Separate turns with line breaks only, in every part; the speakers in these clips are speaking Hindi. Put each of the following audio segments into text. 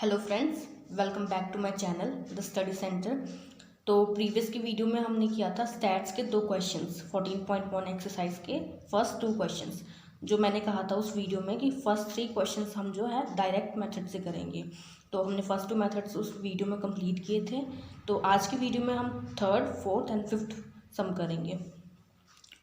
Hello friends, welcome back to my channel the study centre. तो प्रीवियस की वीडियो में हमने किया था स्टैट्स के दो क्वेश्चंस 14.1 एक्सरसाइज के फर्स्ट टू क्वेश्चंस। जो मैंने कहा था उस वीडियो में कि फर्स्ट थ्री क्वेश्चंस हम जो है डायरेक्ट मेथड से करेंगे। तो हमने फर्स्ट टू मेथड्स उस वीडियो में कंप्लीट किए थे। तो आज की वीडियो में हम थर्ड, फोर्थ एंड फिफ्थ सम करेंगे।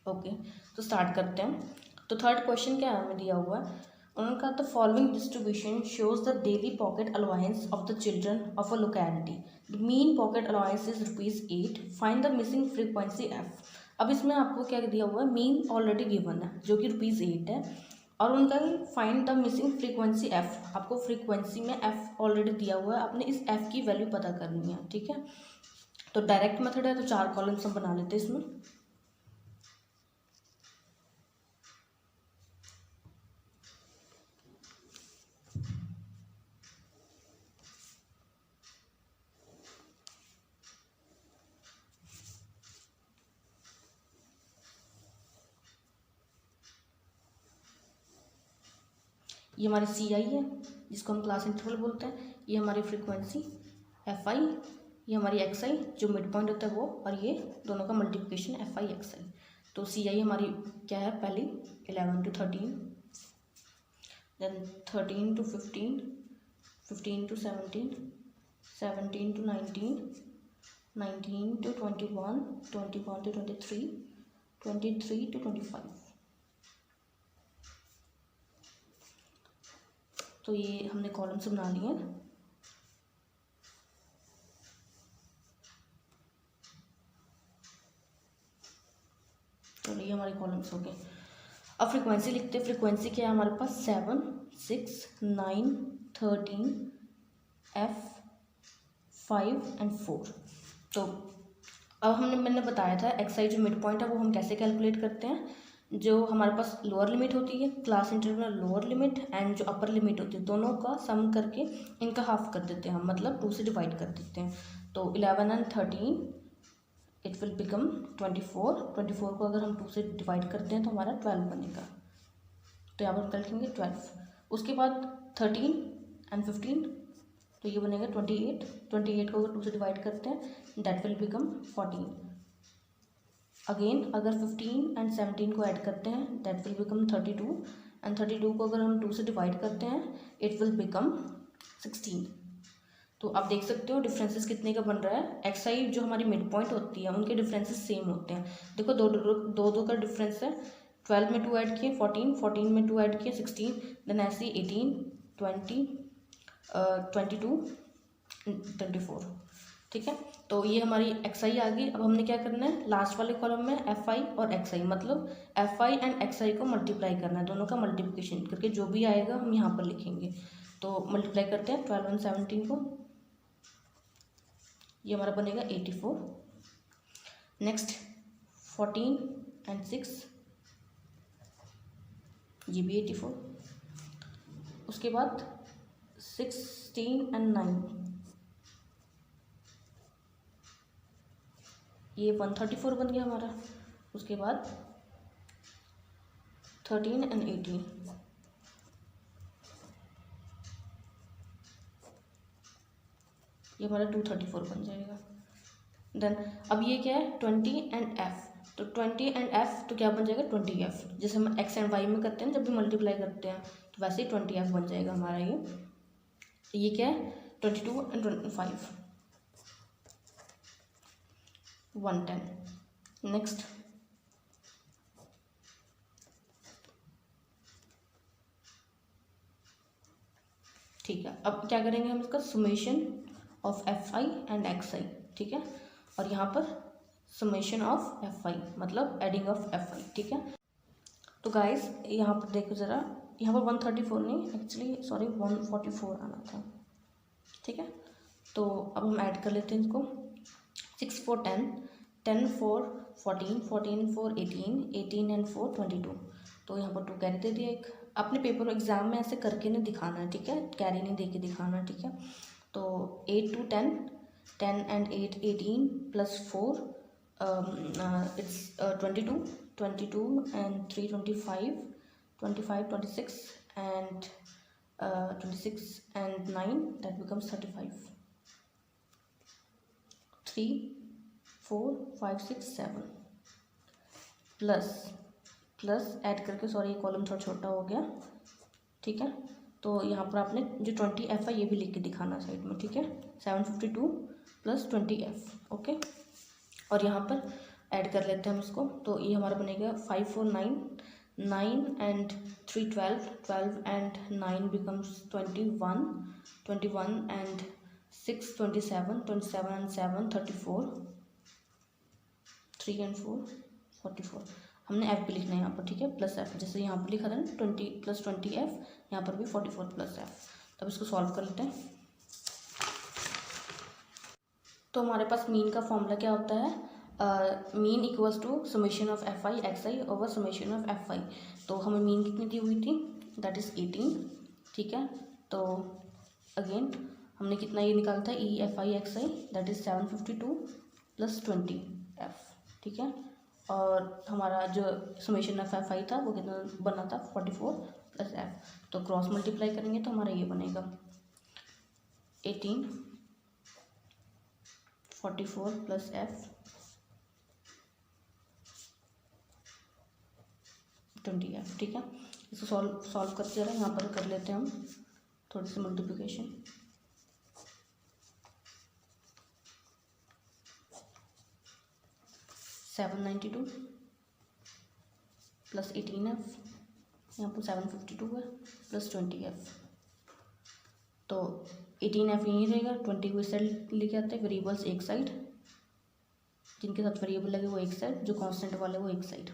ओके, तो स्टार्ट करते हैं। तो थर्ड क्वेश्चन क्या हमें दिया हुआ है, उनका the following distribution shows the daily pocket allowance of the children of a locality. The mean pocket allowance is ₹8। Find the missing frequency F. अब इसमें आपको क्या दिया हुआ है, मीन ऑलरेडी गिवन है जो कि ₹8 है, और उनका find the missing frequency F. आपको फ्रीक्वेंसी में एफ ऑलरेडी दिया हुआ है, आपने इस एफ की वैल्यू पता करनी है। ठीक है, तो डायरेक्ट मेथड है तो 4 कॉलम्स हम बना लेते हैं इसमें। ये हमारी सी आई है जिसको हम क्लास इंटरवल बोलते हैं। ये हमारी फ्रीक्वेंसी एफ आई, ये हमारी एक्स आई जो मिड पॉइंट होता है वो, और ये दोनों का मल्टीप्लिकेशन एफ आई एक्स आई। तो सी आई हमारी क्या है, पहली 11 to 13, then 13 to 15, 15 to 17, 17 to 19, 19 to 21, 21 to 23, 23 to 25। तो ये हमने कॉलम्स बना लिए हैं। तो ये हमारे कॉलम्स हो गए। अब फ्रीक्वेंसी लिखते हैं। फ्रीक्वेंसी क्या है हमारे पास, 7, 6, 9, 13, F, 5 एंड 4। तो अब मैंने बताया था एक्स आई जो मिड पॉइंट है वो हम कैसे कैलकुलेट करते हैं। जो हमारे पास लोअर लिमिट होती है class interval lower limit and जो अपर लिमिट होती है, दोनों का सम करके इनका हाफ कर देते हैं हम, मतलब 2 से डिवाइड कर देते हैं। तो 11 एंड 13 इट विल बिकम 24। 24 को अगर हम 2 से डिवाइड करते हैं तो हमारा 12 बनेगा। तो यहाँ पर हम लिखेंगे 12। उसके बाद 13 एंड 15, तो ये बनेगा 28। 28 को अगर 2 से डिवाइड करते हैं दैट विल बिकम 14। अगेन अगर 15 एंड 17 को ऐड करते हैं दैट विल बिकम 32, एंड 32 को अगर हम 2 से डिवाइड करते हैं इट विल बिकम 16। तो आप देख सकते हो डिफरेंसेस कितने का बन रहा है। एक्स आई जो हमारी मिड पॉइंट होती है उनके डिफरेंसेस सेम होते हैं। देखो दो का डिफरेंस है। 12 में 2 ऐड किए 14, 14 में 2 ऐड किए 16, देन ऐसे 18, 20, 22, 24। ठीक है, तो ये हमारी एक्स आई आ गई। अब हमने क्या करना है, लास्ट वाले कॉलम में एफ आई और एक्स आई, मतलब एफ आई एंड एक्स आई को मल्टीप्लाई करना है। दोनों का मल्टीप्लिकेशन करके जो भी आएगा हम यहाँ पर लिखेंगे। तो मल्टीप्लाई करते हैं 12 एंड 17 को, ये हमारा बनेगा 84। नेक्स्ट 14 एंड 6, ये भी 84। उसके बाद 16 एंड 9, ये 134 बन गया हमारा। उसके बाद 13 एंड 18, ये हमारा 234 बन जाएगा। देन अब ये क्या है, 20 एंड एफ। तो 20 एंड एफ तो क्या बन जाएगा, 20F। जैसे हम एक्स एंड वाई में करते हैं जब भी मल्टीप्लाई करते हैं तो वैसे ही 20F बन जाएगा हमारा ये क्या है, 22 एंड 25, 110। नेक्स्ट ठीक है, अब क्या करेंगे हम इसका summation of F I and X I. ठीक है, और यहाँ पर समेशन ऑफ एफ आई मतलब एडिंग ऑफ एफ आई। ठीक है, तो गाइस यहाँ पर देखो ज़रा, यहाँ पर 134 नहीं, एक्चुअली सॉरी 144 आना था। ठीक है, तो अब हम ऐड कर लेते हैं इसको। 6 4 10, 10 4 14, 14 4 18, 18 एंड 4 22। तो यहाँ पर 2 कैरी दे दिया एक। अपने पेपर एग्जाम में ऐसे करके नहीं दिखाना है, ठीक है, कैरी नहीं दे के दिखाना। ठीक है, तो 8 to 10, 10 and 8 18 plus 4 it's 22, 22 and 3 25, 25 26 and 26 and 9, that becomes 35. 3 4 5 6 7 plus add करके, सॉरी ये कॉलम थोड़ा छोटा हो गया, ठीक है। तो यहाँ पर आपने जो 20F है ये भी लिख के दिखाना साइड में, ठीक है। 752 प्लस 20F, ओके। और यहाँ पर ऐड कर लेते हैं हम इसको, तो ये हमारा बनेगा 5 4 9, 9 and 3 12, 12 and 9 becomes 21, 21 and 6 27, 27 and 7 34, 3 and 4 44। हमने F भी लिखना है यहाँ पर, ठीक है, प्लस F, जैसे यहाँ पर लिखा था ना 20 प्लस 20F, यहाँ पर भी 44 प्लस F। तब इसको सॉल्व कर लेते हैं। तो हमारे पास मीन का फॉर्मूला क्या होता है, mean equals to summation of FI XI over summation of FI। तो हमें मीन कितनी दी हुई थी, दैट इज़ 18, ठीक है। तो अगेन हमने कितना ये निकाला था, EFI XI, that is 752 plus 20F, ठीक है। और हमारा जो समेशन ऑफ FI था वो कितना बना था, 44 प्लस F। तो क्रॉस मल्टीप्लाई करेंगे तो हमारा ये बनेगा 18 44 प्लस F 20F, ठीक है। इसको सॉल्व करते जरा, यहाँ पर कर लेते हैं हम थोड़ी सी मल्टीप्लिकेशन। 792 प्लस 18F, यहाँ पर 752 है, प्लस 20F। तो 18F यहीं रहेगा, 20 को इस साइड लेके आते हैं, वेरिएबल्स एक साइड, जिनके साथ वेरिएबल लगे वो एक साइड, जो कांस्टेंट वाले वो एक साइड।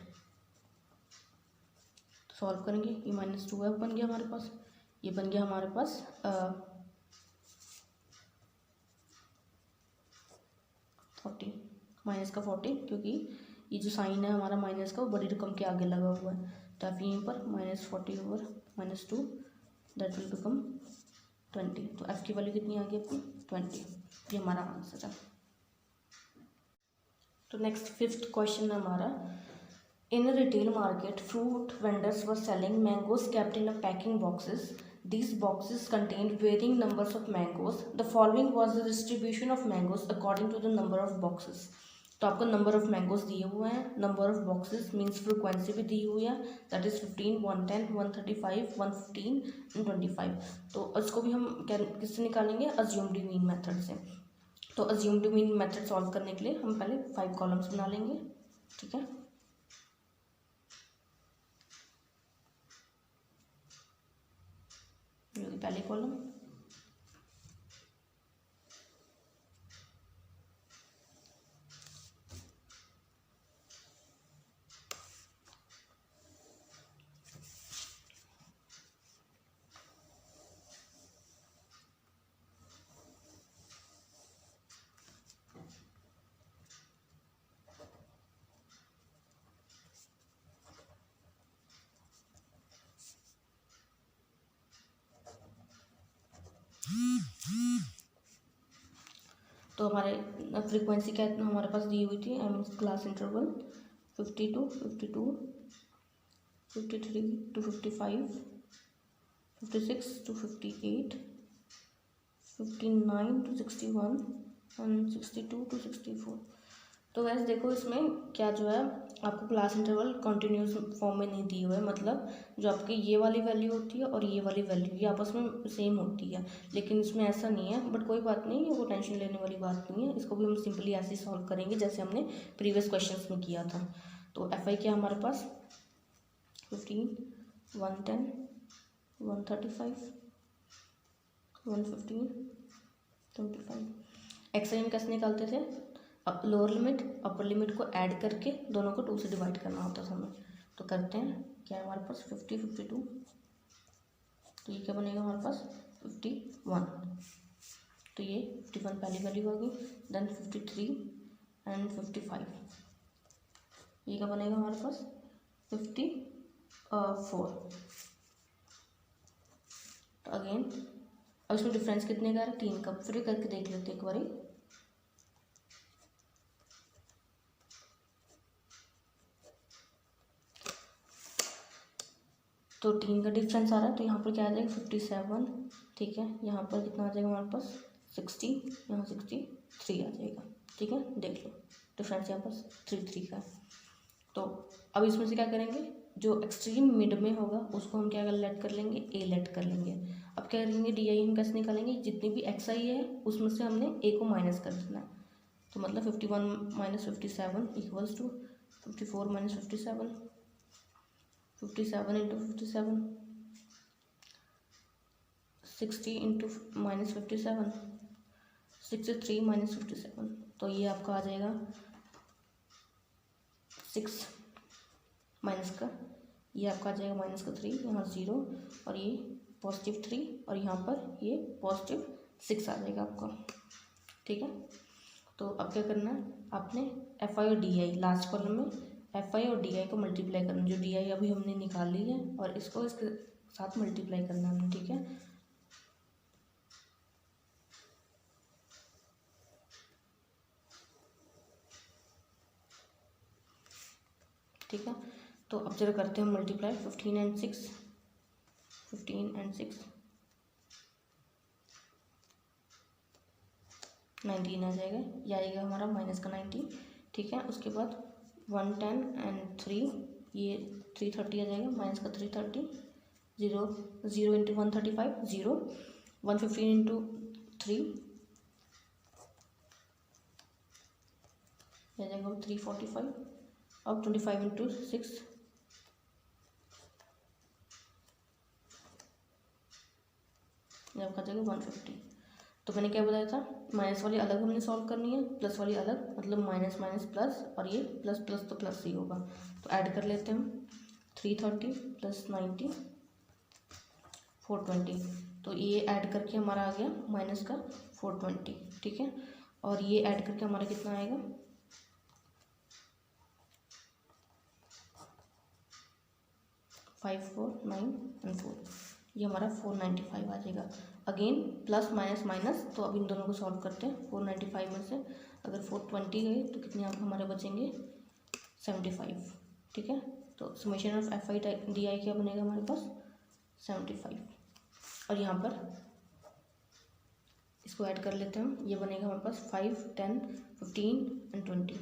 तो सॉल्व करेंगे, ये -2F बन गया हमारे पास, ये बन गया हमारे पास 40, माइनस का 40, क्योंकि ये जो साइन है हमारा माइनस का वो बड़ी रकम के आगे लगा हुआ है। तो आप यहीं पर -40 ओवर -2, दैट विल बिकम 20। तो F की वैल्यू कितनी आ गई अपनी, 20। ये हमारा आंसर है। तो नेक्स्ट 5th क्वेश्चन है हमारा, in retail market fruit vendors were selling mangoes kept in a packing boxes. These boxes contained varying numbers of mangoes. The following was the distribution of mangoes according to the number of boxes. तो आपको नंबर ऑफ मैंगोज दिए हुए हैं, number of boxes means frequency भी दी हुई है, दैट इज़ 15 110 135 115 एंड 25। तो इसको भी हम किससे निकालेंगे, अज्यूम्ड मीन मेथड से। तो अज्यूम्ड मीन मेथड सॉल्व करने के लिए हम पहले 5 कॉलम्स बना लेंगे, ठीक है। पहले कॉलम, तो हमारे फ्रीक्वेंसी क्या हमारे पास दी हुई थी, I mean class interval 52 52 53 to 55 56 to 58 59 to 61 and 62 to 64। तो वैसे देखो इसमें क्या जो है आपको क्लास इंटरवल कॉन्टीन्यूस फॉर्म में नहीं दी हुआ है, मतलब जो आपकी ये वाली वैल्यू होती है और ये वाली वैल्यू ये आपस में सेम होती है, लेकिन इसमें ऐसा नहीं है। बट कोई बात नहीं, वो टेंशन लेने वाली बात नहीं है, इसको भी हम सिंपली ऐसे ही सॉल्व करेंगे जैसे हमने प्रीवियस क्वेश्चंस में किया था। तो FI क्या हमारे पास 15 110 135 115 25। XI में कैसे निकालते थे, लोअर लिमिट अपर लिमिट को ऐड करके दोनों को 2 से डिवाइड करना होता था हमें। तो करते हैं, क्या है हमारे पास 50 52, तो ये क्या बनेगा हमारे पास 51। तो ये 51 पहली वैल्यू होगी, देन 53 एंड 55, ये क्या बनेगा हमारे पास 54। तो अगेन अब इसमें डिफरेंस कितने का है, 3 का। फिर करके देख लेते एक बारी। तो 3 का डिफरेंस आ रहा है, तो यहाँ पर क्या आ जाएगा 57, ठीक है। यहाँ पर कितना आ जाएगा हमारे पास 60, यहाँ 63 आ जाएगा, ठीक है। देख लो डिफरेंस यहाँ पर 3 का है। तो अब इसमें से क्या करेंगे, जो एक्सट्रीम मिड में होगा उसको हम क्या लेट कर लेंगे, ए लेट कर लेंगे। अब क्या करेंगे, डी आई हम कैसे निकालेंगे, जितनी भी एक्स आई है उसमें से हमने ए को माइनस कर देना है। तो मतलब 51 minus 57 equals to 54 minus 57, 57 into 57, 60 into minus 57, 63 minus 57, तो ये आपका आ जाएगा 6 माइनस का, ये आपका आ जाएगा माइनस का 3, यहाँ 0 और ये पॉजिटिव 3 और यहाँ पर ये पॉजिटिव 6 आ जाएगा आपका, ठीक है। तो अब क्या करना है, आपने एफ आई और डी आई लास्ट कॉलम में एफ आई और डी आई को मल्टीप्लाई करना, जो डी आई अभी हमने निकाल ली है और इसको इसके साथ मल्टीप्लाई करना है, ठीक है। ठीक है, तो अब जरा करते हैं मल्टीप्लाई, 15 एंड 6, 15 एंड 6 19 आ जाएगा, ये आएगा हमारा माइनस का 90, ठीक है। उसके बाद 110 एंड 3, ये 330 आ जाएगा, माइनस का 330, 0 इंटू 135 0, 115 इंटू 3 आ जाएगा 345, अब 25 इंटू 6 आपका जाएगा 150। तो मैंने क्या बताया था, माइनस वाली अलग हमने सॉल्व करनी है, प्लस वाली अलग, मतलब माइनस माइनस प्लस, और ये प्लस प्लस तो प्लस ही होगा। तो ऐड कर लेते हैं हम, 330 प्लस 90 420, तो ये ऐड करके हमारा आ गया माइनस का 420, ठीक है। और ये ऐड करके हमारा कितना आएगा, 5 4 9 एंड 4, ये हमारा 495 आ जाएगा। अगेन प्लस माइनस माइनस, तो अब इन दोनों को सॉल्व करते हैं। 495 में से अगर 420 गए तो कितने आप हमारे बचेंगे 75, ठीक है। तो summation of F I D आई क्या बनेगा हमारे पास 75, और यहाँ पर इसको ऐड कर लेते हैं हम, ये बनेगा हमारे पास 5 10 15 एंड 20,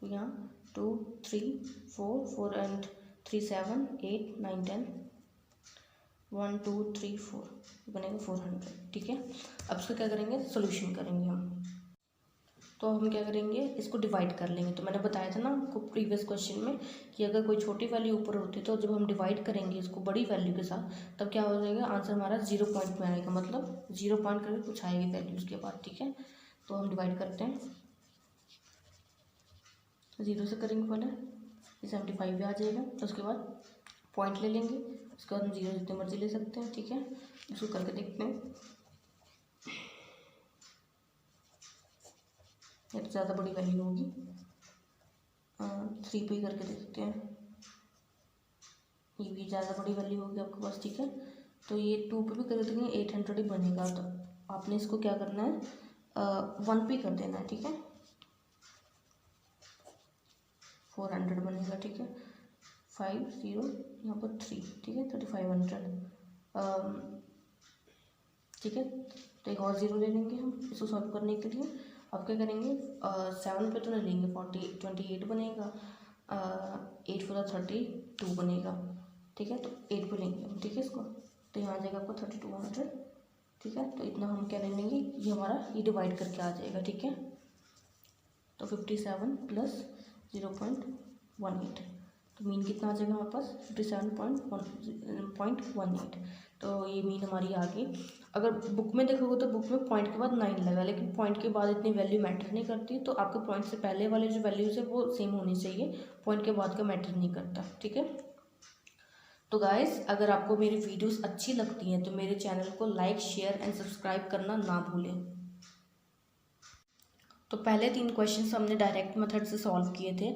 तो यहाँ 2 3 4 4 एंड 3 7 8 9 10 1 2 3 4 बनेगा 400, ठीक है। अब इसको क्या करेंगे, सोल्यूशन करेंगे हम। तो हम क्या करेंगे, इसको डिवाइड कर लेंगे। तो मैंने बताया था ना आपको प्रीवियस क्वेश्चन में कि अगर कोई छोटी वैल्यू ऊपर होती है तो जब हम डिवाइड करेंगे इसको बड़ी वैल्यू के साथ, तब क्या हो जाएगा, आंसर हमारा 0 पॉइंट में आएगा, मतलब 0 पॉइंट करके कुछ आएगी वैल्यू उसके बाद, ठीक है। तो हम डिवाइड करते हैं, 0 से करेंगे पहले, ये 75 भी आ जाएगा। तो उसके बाद पॉइंट ले लेंगे, उसके बाद हम 0 जितने मर्जी ले सकते हैं, ठीक है। इसको करके देखते हैं, ये तो ज़्यादा बड़ी वैल्यू होगी, 3 पे ही करके देखते हैं, ये भी ज़्यादा बड़ी वैल्यू होगी आपके पास, ठीक है। तो ये 2 पे भी कर देंगे, 800 ही बनेगा। तो आपने इसको क्या करना है, 1 पे कर देना है, ठीक है, 400 बनेगा, ठीक है। 5 0 यहाँ पर 3, ठीक है, 3500, ठीक है। तो एक और 0 ले लेंगे हम इसको सॉल्व करने के लिए। अब क्या करेंगे, 7 पे तो नहीं लेंगे, 28 बनेगा, 8 4 32 बनेगा, ठीक है। तो 8 पे लेंगे हम, ठीक है इसको, तो यहाँ आ जाएगा आपको 3200, ठीक है। तो इतना हम क्या ले लेंगे, ये हमारा ये डिवाइड करके आ जाएगा, ठीक है। तो 57 प्लस 0.18, तो मीन कितना आ जाएगा हमारे पास 57.18, तो ये मीन हमारी आ गई। अगर बुक में देखोगे तो बुक में पॉइंट के बाद 9 लगा, लेकिन पॉइंट के बाद इतनी वैल्यू मैटर नहीं करती, तो आपके पॉइंट से पहले वाले जो वैल्यूज है वो सेम होनी चाहिए, पॉइंट के बाद का मैटर नहीं करता, ठीक है। तो गाइस, अगर आपको मेरी वीडियोस अच्छी लगती हैं तो मेरे चैनल को लाइक शेयर एंड सब्सक्राइब करना ना भूलें। तो पहले 3 क्वेश्चन हमने डायरेक्ट मेथड से सॉल्व किए थे।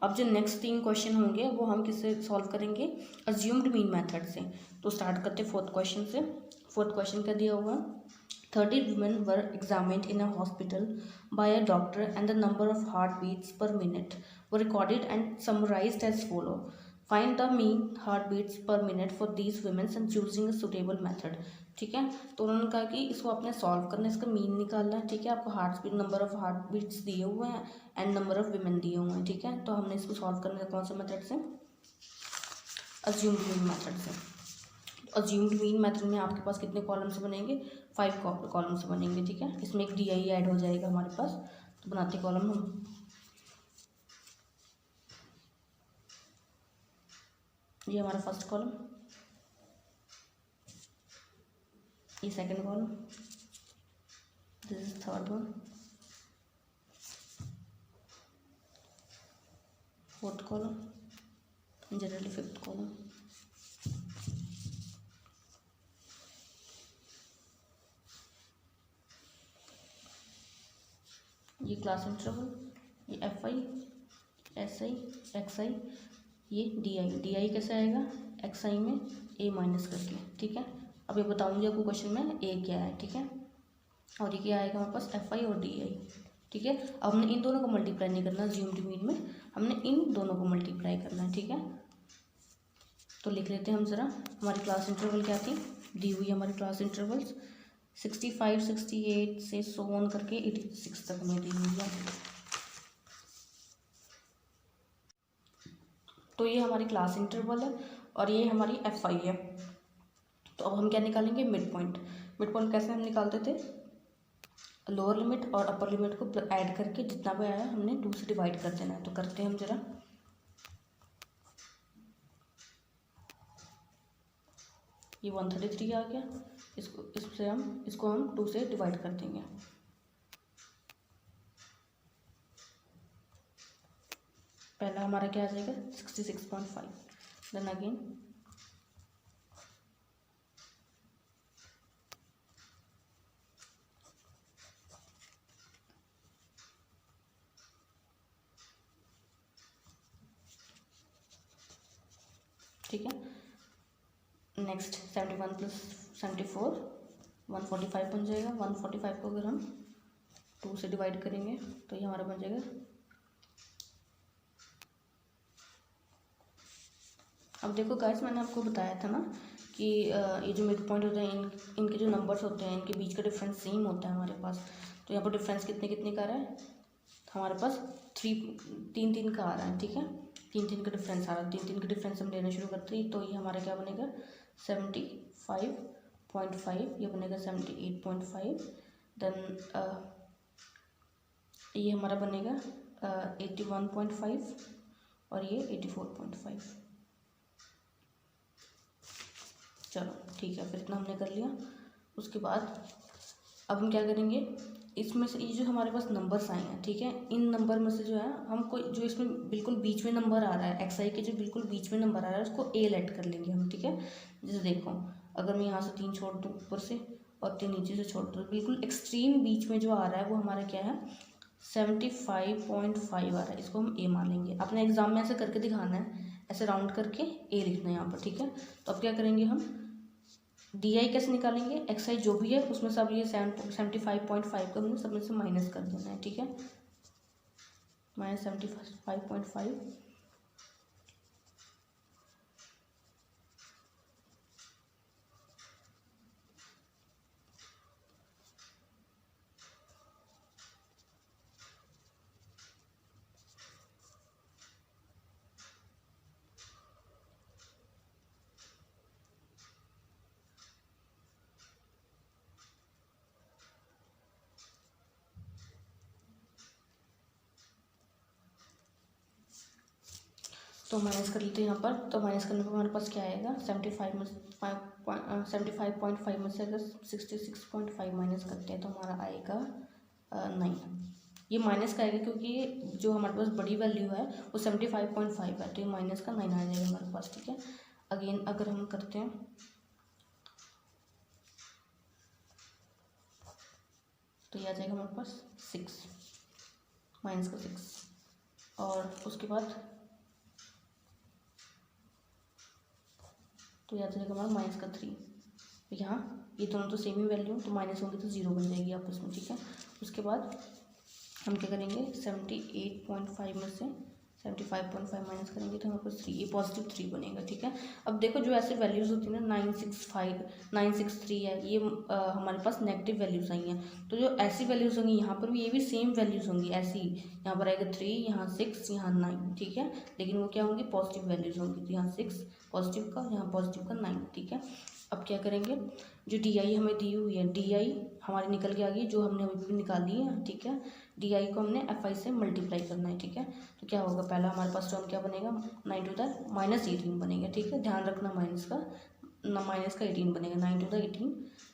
अब जो नेक्स्ट 3 क्वेश्चन होंगे वो हम किससे सॉल्व करेंगे, अज्यूम्ड मीन मेथड से। तो स्टार्ट करते 4th क्वेश्चन से। 4th क्वेश्चन क्या दिया हुआ, 30 women were examined in a hospital by a doctor and the number of heartbeats per minute were recorded and summarized as follow. Find the mean heart beats per minute for these women's and choosing a suitable method. ठीक है, तो उन्होंने कहा कि इसको आपने सॉल्व करना है, इसका मीन निकालना है। ठीक है, आपको heart beat, number of heart beats दिए हुए हैं एंड नंबर ऑफ विमेन दिए हुए हैं। ठीक है, तो हमने इसको सॉल्व करने का कौन सा मेथड से, अज्यूम्ड मीन मेथड से। अज्यूम्ड मीन मेथड में आपके पास कितने कॉलम्स बनेंगे, 5 कॉलम्स बनेंगे। ठीक है, इसमें एक डी आई ऐड हो जाएगा हमारे पास, तो बनाते कॉलम हम। ये हमारा फर्स्ट कॉलम, ये second column, this is third one, fourth column, generally fifth column. ये क्लास इंटरवल, ये F I, S I, X I, ये डी आई। डी आई कैसे आएगा, एक्स आई में ए माइनस करके। ठीक है, अब ये बताऊंगी आपको क्वेश्चन में ए क्या है। ठीक है, और ये क्या आएगा हमारे पास, एफ आई और डी आई। ठीक है, अब हमने इन दोनों को मल्टीप्लाई नहीं करना, अज्यूम्ड मीन में हमने इन दोनों को मल्टीप्लाई करना है। ठीक है, तो लिख लेते हैं हम ज़रा। हमारी क्लास इंटरवल क्या थी, दी हुई हमारी क्लास इंटरवल्स 65, 68 से सो ऑन करके 86 तक हमें दी हुई है। तो ये हमारी क्लास इंटरवल है और ये हमारी एफ आई है। तो अब हम क्या निकालेंगे, मिड पॉइंट। मिड पॉइंट कैसे हम निकालते थे, लोअर लिमिट और अपर लिमिट को ऐड करके जितना भी आया हमने 2 से डिवाइड कर देना है। तो करते हैं हम ज़रा। ये 133 आ गया, इसको हम 2 से डिवाइड कर देंगे। पहला हमारा क्या आ जाएगा, 66.5, देन अगेन ठीक है। नेक्स्ट 71 प्लस 74 145 बन जाएगा। 145 को अगर हम 2 से डिवाइड करेंगे तो ये हमारा बन जाएगा। अब देखो गाइस, मैंने आपको बताया था ना कि ये जो मिड पॉइंट होते हैं इनके जो नंबर्स होते हैं इनके बीच का डिफरेंस सेम होता है हमारे पास। तो यहाँ पर डिफरेंस कितने कितने का आ रहा है, हमारे पास 3 का आ रहा है। ठीक है, 3 का डिफरेंस आ रहा है। 3 का डिफरेंस हम लेना शुरू करते हैं, तो ये हमारा क्या बनेगा, 75.5, ये बनेगा 78.5, देन ये हमारा बनेगा 81.5 और ये 84.5। चलो ठीक है, फिर इतना हमने कर लिया। उसके बाद अब हम क्या करेंगे, इसमें से ये जो हमारे पास नंबर्स आए हैं, ठीक है, इन नंबर में से जो है हम कोई जो इसमें बिल्कुल बीच में नंबर आ रहा है, एक्स आई के जो बिल्कुल बीच में नंबर आ रहा है उसको ए लेट कर लेंगे हम। ठीक है, जैसे देखो अगर मैं यहाँ से 3 छोड़ दूँ ऊपर से और 3 नीचे से छोड़ दूँ, बिल्कुल एक्सट्रीम बीच में जो आ रहा है वो हमारा क्या है, 75.5 आ रहा है। इसको हम ए मान लेंगे। अपने एग्जाम में ऐसे करके दिखाना है, ऐसे राउंड करके ए लिखना है यहाँ पर। ठीक है, तो अब क्या करेंगे हम, डी आई कैसे निकालेंगे, एक्स आई जो भी है उसमें से अब ये 75.5 को हमने सब में से माइनस कर देना है। ठीक है, -75.5 तो माइनस कर लेते हैं यहाँ पर। तो माइनस करने पर हमारे पास क्या आएगा, 75.5 में से अगर 66.5 माइनस करते हैं तो हमारा आएगा 9। ये माइनस का आएगा क्योंकि जो हमारे पास बड़ी वैल्यू है वो 75.5 है, तो ये माइनस का 9 आ जाएगा हमारे पास। ठीक है, अगेन अगर हम करते हैं तो ये आ जाएगा हमारे पास 6, माइनस का 6, और उसके बाद तो याद रखेगा हमारा माइनस का 3। तो यहाँ ये दोनों तो सेम ही वैल्यू, तो माइनस होंगे तो 0 बन जाएगी आपस में। ठीक है, उसके बाद हम क्या करेंगे, 78.5 में से 75.5 माइनस करेंगे तो हमारे पास 3, ये पॉजिटिव 3 बनेगा। ठीक है, अब देखो जो ऐसे वैल्यूज़ होती है ना 965 963 है, ये हमारे पास नेगेटिव वैल्यूज़ आई हैं। तो जो ऐसी वैल्यूज़ होंगी यहाँ पर भी, ये भी सेम वैल्यूज़ होंगी ऐसी, यहाँ पर आएगा 3, यहाँ 6, यहाँ 9। ठीक है, लेकिन वो क्या होंगी, पॉजिटिव वैल्यूज़ होंगी। तो यहाँ 6 पॉजिटिव का, यहाँ पॉजिटिव का 9। ठीक है, अब क्या करेंगे, जो डी आई हमें दी हुई है, डी आई हमारी निकल के आ गई, जो हमने अभी भी निकाली है। ठीक है, डी आई को हमने एफ आई से मल्टीप्लाई करना है। ठीक है, तो क्या होगा, पहला हमारे पास टर्म क्या बनेगा, 9 टू द -18 बनेगा। ठीक है, ध्यान रखना माइनस का 18 बनेगा, 9 टू द 18,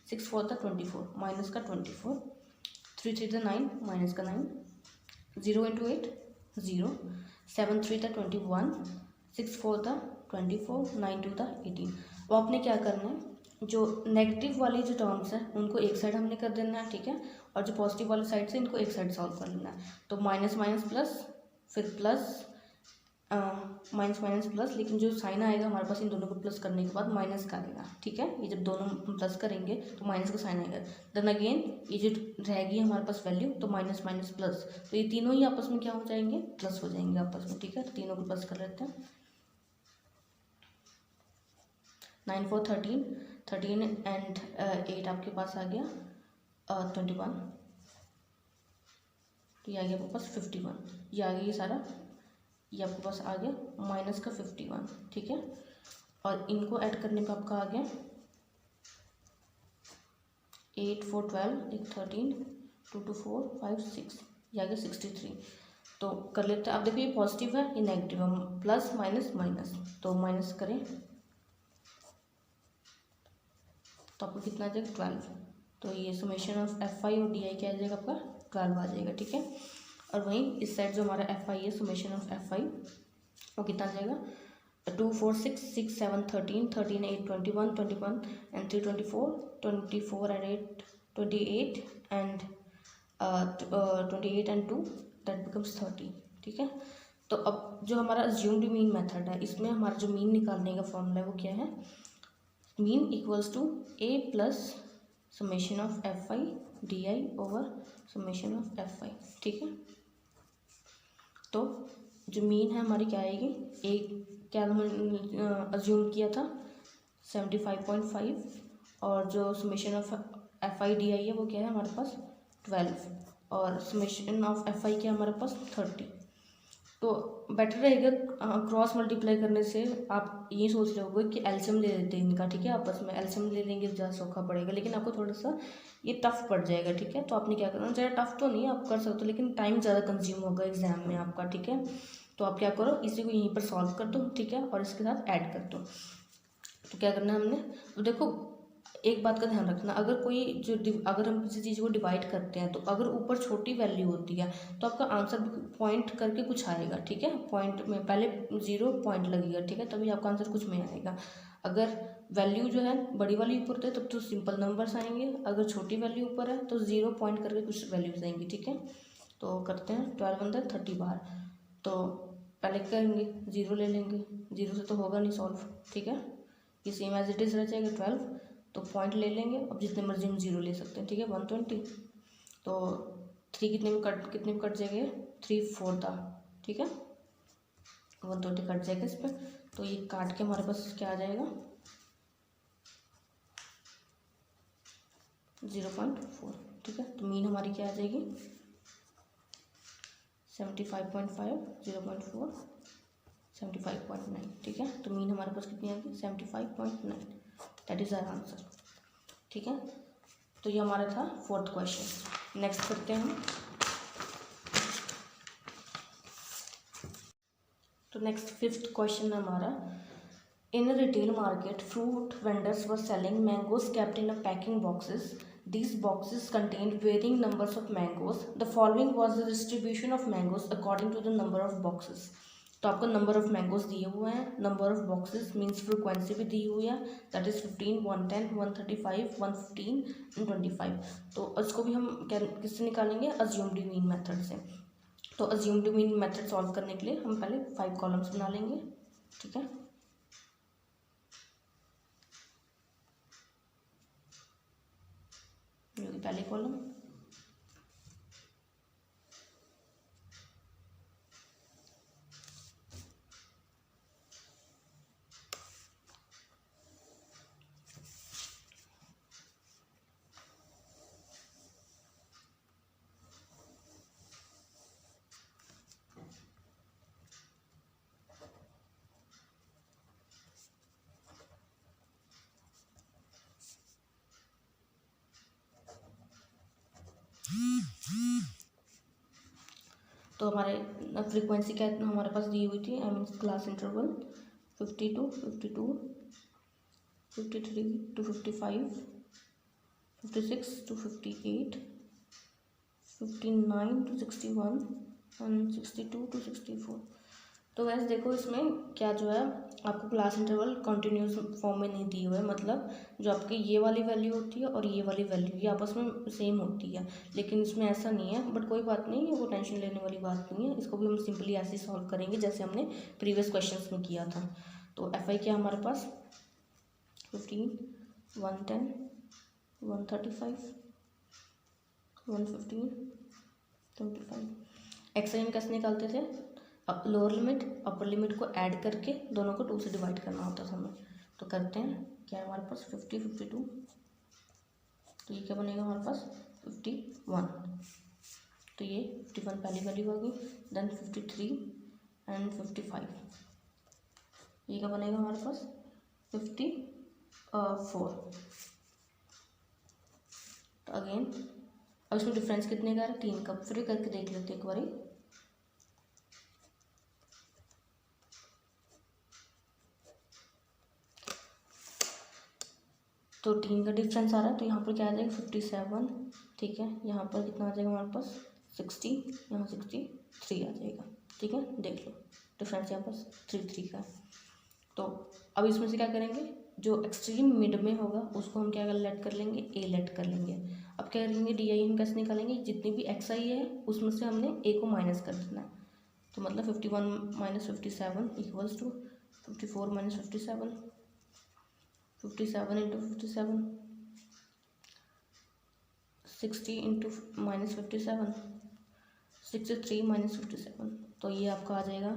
6 4 द 24, माइनस का 24, 3 3 द 9, माइनस का 9, 0 इंटू 8 0, 7 3 द 21, 6 4 द 24, 9 टू द 18। अब आपने क्या करना है, जो नेगेटिव वाली जो टर्म्स हैं उनको एक साइड हमने कर देना है। ठीक है, और जो पॉजिटिव वाली साइड से इनको एक साइड सॉल्व कर लेना है। तो माइनस माइनस प्लस, फिर प्लस, माइनस माइनस प्लस, लेकिन जो साइन आएगा हमारे पास इन दोनों को प्लस करने के बाद माइनस का आएगा। ठीक है, ये जब दोनों प्लस करेंगे तो माइनस का साइन आएगा। देन अगेन ये जो रहेगी हमारे पास वैल्यू, तो माइनस माइनस प्लस, तो ये तीनों ही आपस में क्या हो जाएंगे, प्लस हो जाएंगे आपस में। ठीक है, तो तीनों को प्लस कर लेते हैं। 9 4 13, 13 एंड 8 आपके पास आ गया 21, तो ये आ गया आपके पास 51, ये आ गया ये सारा, ये आपके पास आ गया माइनस का 51। ठीक है, और इनको ऐड करने पे आपका आ गया 8 4 12, एक 13, 2 2 4 5 6, ये आ गया 63। तो कर लेते हैं। अब देखो ये पॉजिटिव है, ये नेगेटिव है, प्लस माइनस माइनस, तो माइनस करें तो आपको कितना आ जाएगा, 12। तो ये समेशन ऑफ एफ आई और डी आई क्या आ जाएगा, आपका 12 आ जाएगा। ठीक है, और वहीं इस साइड जो हमारा एफ आई है, समेशन ऑफ एफ आई, वो कितना आ जाएगा, 2 4 6 6 7 13, 13 8 21, 21 and 3 24, 24 and 8 28 and 28 and 2 that becomes 30। ठीक है, तो अब जो हमारा अज्यूम्ड मीन मेथड है, इसमें हमारा जो मीन निकालने का फॉर्मूला है वो क्या है, mean equals to A plus summation of F I D I over summation of F I. ठीक है, तो जो मीन है हमारी क्या आएगी, एक क्या हमने अज्यूम किया था 75.5, और जो summation of F I D आई है वो क्या है हमारे पास 12, और समेशन ऑफ एफ आई क्या है हमारे पास 30। तो बेटर रहेगा क्रॉस मल्टीप्लाई करने से आप ये सोच रहे होगे कि एलसीएम ले लेते हैं इनका। ठीक है, आपस में एलसीएम ले लेंगे ज़्यादा सौखा पड़ेगा, लेकिन आपको थोड़ा सा ये टफ पड़ जाएगा। ठीक है, तो आपने क्या करना, ज़्यादा टफ तो नहीं, आप कर सकते हो, लेकिन टाइम ज़्यादा कंज्यूम होगा एग्जाम में आपका। ठीक है, तो आप क्या करो, इसी को यहीं पर सॉल्व कर दो। ठीक है, और इसके साथ ऐड कर दो। तो क्या करना है हमने, तो देखो एक बात का ध्यान रखना, अगर हम किसी चीज़ को डिवाइड करते हैं, तो अगर ऊपर छोटी वैल्यू होती है तो आपका आंसर पॉइंट करके कुछ आएगा। ठीक है, पॉइंट में पहले 0 पॉइंट लगेगा। ठीक है, तभी आपका आंसर कुछ में आएगा। अगर वैल्यू जो है बड़ी वाली ऊपर है तब तो सिंपल नंबर्स आएंगे, अगर छोटी वैल्यू ऊपर है तो 0 पॉइंट करके कुछ वैल्यूज आएंगी। ठीक है, तो करते हैं 12 अंदर 30 बार। तो पहले करेंगे 0 ले लेंगे, 0 से तो होगा नहीं सॉल्व। ठीक है, ये सेम एज इट इज़ रह जाएगा 12, तो पॉइंट ले लेंगे, अब जितने मर्जी हम 0 ले सकते हैं। ठीक है, 120, तो 3 कितने में कट जाएगा, 3 4 था। ठीक है, 120 कट जाएगा इस पर, तो ये काट के हमारे पास क्या आ जाएगा 0.4। ठीक है, तो मीन हमारी क्या आ जाएगी 75.5, 0.4, 75.9। ठीक है, तो मीन हमारे पास कितनी आ गई 75.9, दैट इज़ आवर आंसर। ठीक है, तो ये हमारा था 4th क्वेश्चन। नेक्स्ट करते हैं हम। तो नेक्स्ट 5th क्वेश्चन है हमारा, in a retail market fruit vendors were selling mangoes kept in a packing boxes. These boxes contained varying numbers of mangoes. The following was the distribution of mangoes according to the number of boxes. तो आपको नंबर ऑफ मैंगोज दिए हुए हैं, number of boxes means frequency भी दी हुई है, दैट इज़ 15, 110, 135, 115 एंड 25। तो इसको भी हम किससे निकालेंगे, अज्यूम्ड मीन मेथड से। तो अज्यूम्ड मीन मेथड सॉल्व करने के लिए हम पहले 5 कॉलम्स बना लेंगे। ठीक है, पहले कॉलम, तो हमारे फ्रीक्वेंसी क्या हमारे पास दी हुई थी, I mean class interval 50 to 52, 53 to 55, 56 to 58, 59 to 61 and 62 to 64। तो वैसे देखो इसमें क्या जो है आपको क्लास इंटरवल कंटिन्यूस फॉर्म में नहीं दी हुआ है, मतलब जो आपकी ये वाली वैल्यू होती है और ये वाली वैल्यू ये आपस में सेम होती है, लेकिन इसमें ऐसा नहीं है। बट कोई बात नहीं, वो टेंशन लेने वाली बात नहीं है, इसको भी हम सिंपली ऐसे ही सॉल्व करेंगे जैसे हमने प्रीवियस क्वेश्चंस में किया था। तो एफ आई क्या हमारे पास 15, 110, 135, 115, 25। एक्स आई हम कैसे निकालते थे, लोअर लिमिट अपर लिमिट को ऐड करके दोनों को 2 से डिवाइड करना होता था हमें। तो करते हैं, क्या है हमारे पास 50, 52, तो ये क्या बनेगा हमारे पास 51। तो ये 51 पहली वैल्यू होगी, देन 53 एंड 55, ये क्या बनेगा हमारे पास 54। तो अगेन अब इसमें डिफरेंस कितने का है, 3 का। फिर करके देख लेते हैं एक बारी। तो 3 का डिफरेंस आ रहा है, तो यहाँ पर क्या आ जाएगा 57, ठीक है। यहाँ पर कितना आ जाएगा हमारे पास 60, यहाँ 63 आ जाएगा, ठीक है। देख लो डिफरेंस यहाँ पर 3 का है। तो अब इसमें से क्या करेंगे, जो एक्सट्रीम मिड में होगा उसको हम क्या लेट कर लेंगे, ए लेट कर लेंगे। अब क्या करेंगे, डी आई हम कैसे निकालेंगे, जितनी भी एक्स आई है उसमें से हमने ए को माइनस कर देना है। तो मतलब 51 minus 57 equals to 54 minus 57, 57 into 57, 60 into minus 57, 63 minus 57। तो ये आपका आ जाएगा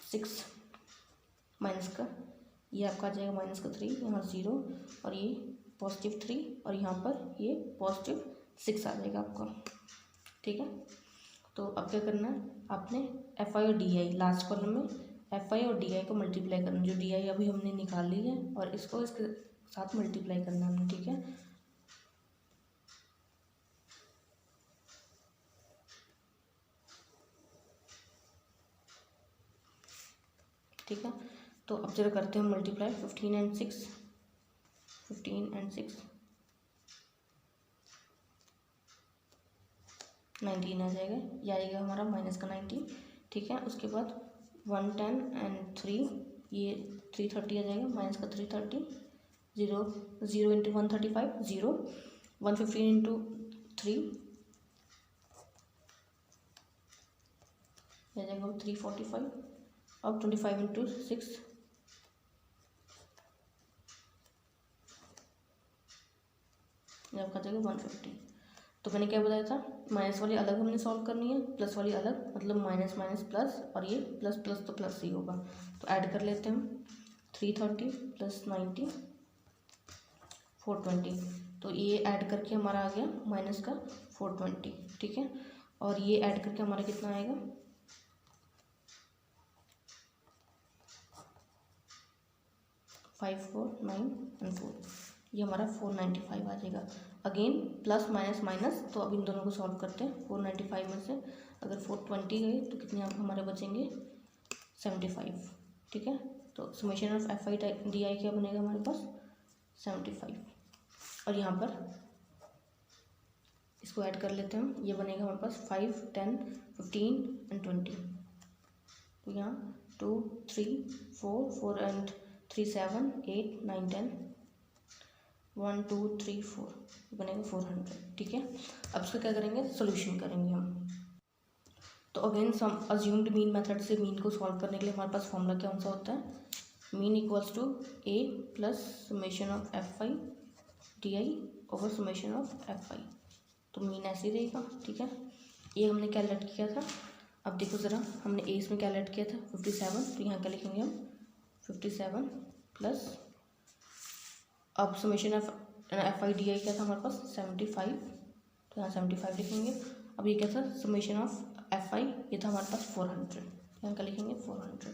6 माइनस का, ये आपका आ जाएगा माइनस का 3, यहाँ 0 और ये पॉजिटिव 3 और यहाँ पर ये पॉजिटिव 6 आ जाएगा आपका, ठीक है। तो अब क्या करना है, आपने एफ आई और डी आई लास्ट कॉलम में एफ आई और डी आई को मल्टीप्लाई करना, जो डी आई अभी हमने निकाल ली है और इसको इसके साथ मल्टीप्लाई करना हमने, ठीक है। ठीक है, तो अब जरा करते हैं मल्टीप्लाई, 15 एंड 6, 15 एंड 6 19 आ जाएगा, यह आएगा हमारा माइनस का 19, ठीक है। उसके बाद 110 एंड 3, ये 330 आ जाएगा, माइनस का 330, 0 0 इंटू 135, 0 115 इंटू 3 आ जाएगा 345। अब 25 इंटू 6 आपका जाएगा 150। तो मैंने क्या बताया था, माइनस वाली अलग हमने सॉल्व करनी है, प्लस वाली अलग, मतलब माइनस माइनस प्लस और ये प्लस प्लस तो प्लस ही होगा। तो ऐड कर लेते हैं हम, 330 प्लस 90 420। तो ये ऐड करके हमारा आ गया माइनस का 420, ठीक है। और ये ऐड करके हमारा कितना आएगा 5 4 9 एंड 4, ये हमारा 495 आ जाएगा। अगेन प्लस माइनस माइनस, तो अब इन दोनों को सॉल्व करते हैं। 495 में से अगर 420 गए तो कितने आप हमारे बचेंगे 75, ठीक है। तो summation of F I D आई क्या बनेगा हमारे पास 75। और यहाँ पर इसको ऐड कर लेते हैं हम, ये बनेगा हमारे पास 5 10 15 एंड 20। तो यहाँ 2 3 4 4 एंड 3 7 8 9 10 1 2 3 4 बनेगा 400, ठीक है। अब इसका क्या करेंगे, सोल्यूशन करेंगे हम। तो again some assumed mean method से मीन को सॉल्व करने के लिए हमारे पास फॉर्मूला कौन सा होता है, mean equals to A plus summation of F I D I over summation of F I. तो मीन ऐसे ही रहेगा, ठीक है। ये हमने कैलकुलेट किया था। अब देखो ज़रा, हमने ए इसमें कैलकुलेट किया था 57, तो यहाँ क्या लिखेंगे हम 57 प्लस, अब summation of F I D आई क्या था हमारे पास 75, तो यहाँ 75 लिखेंगे। अब ये क्या था समेशन ऑफ एफ आई, ये था हमारे पास 400, यहाँ क्या लिखेंगे 400।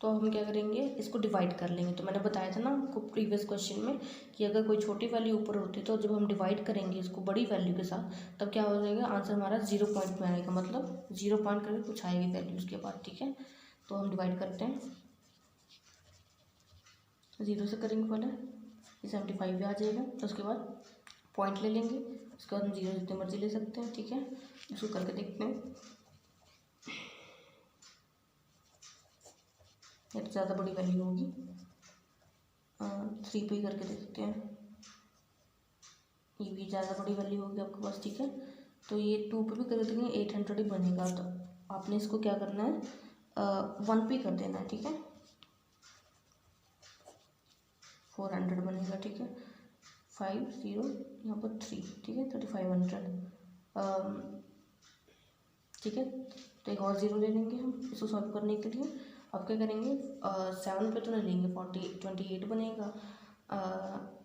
तो हम क्या करेंगे, इसको डिवाइड कर लेंगे। तो मैंने बताया था ना आपको प्रीवियस क्वेश्चन में कि अगर कोई छोटी वैल्यू ऊपर होती है तो जब हम डिवाइड करेंगे इसको बड़ी वैल्यू के साथ, तब क्या हो जाएगा, आंसर हमारा 0 पॉइंट में आएगा, मतलब 0 पॉइंट करके कुछ आएगी वैल्यू उसके बाद। ठीक है, तो हम डिवाइड करते हैं, 0 से करेंगे पहले, ये 75 पे आ जाएगा। तो उसके बाद पॉइंट ले लेंगे, उसके बाद हम 0 जितने मर्जी ले सकते हैं। ठीक है, इसको करके देखते हैं। ये तो ज़्यादा बड़ी वैल्यू होगी, 3 पे ही करके देखते हैं, ये भी ज़्यादा बड़ी वैल्यू होगी आपके पास। ठीक है, तो ये 2 पे भी कर देंगे, 800 ही बनेगा। तो आपने इसको क्या करना है, 1 पे कर देना है। ठीक है, 400 बनेगा। ठीक है, 5 0 यहाँ पर 3, ठीक है, 3500। ठीक है, तो एक और 0 ले लेंगे हम इसको सॉल्व करने के लिए। अब क्या करेंगे, 7 पे तो नहीं लेंगे, 28 बनेगा,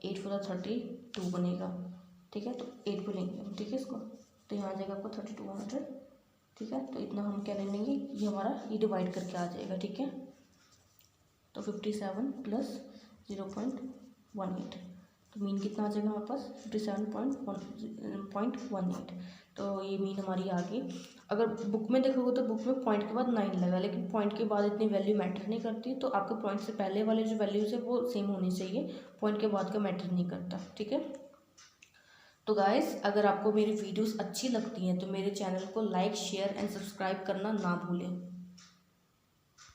8 4 32 बनेगा। ठीक है, तो 8 पे लेंगे हम। ठीक है, इसको तो यहाँ आ जाएगा आपको 3200। ठीक है, तो इतना हम क्या ले लेंगे, ये हमारा ये डिवाइड करके आ जाएगा। ठीक है, तो 57 प्लस 0.18, तो मीन कितना आ जाएगा हमारे पास, 57.18। तो ये मीन हमारी आ गई। अगर बुक में देखोगे तो बुक में पॉइंट के बाद 9 लगा, लेकिन पॉइंट के बाद इतनी वैल्यू मैटर नहीं करती। तो आपके पॉइंट से पहले वाले जो वैल्यूज़ है वो सेम होनी चाहिए, पॉइंट के बाद का मैटर नहीं करता। ठीक है, तो गाइस अगर आपको मेरी वीडियोस अच्छी लगती हैं तो मेरे चैनल को लाइक शेयर एंड सब्सक्राइब करना ना भूलें।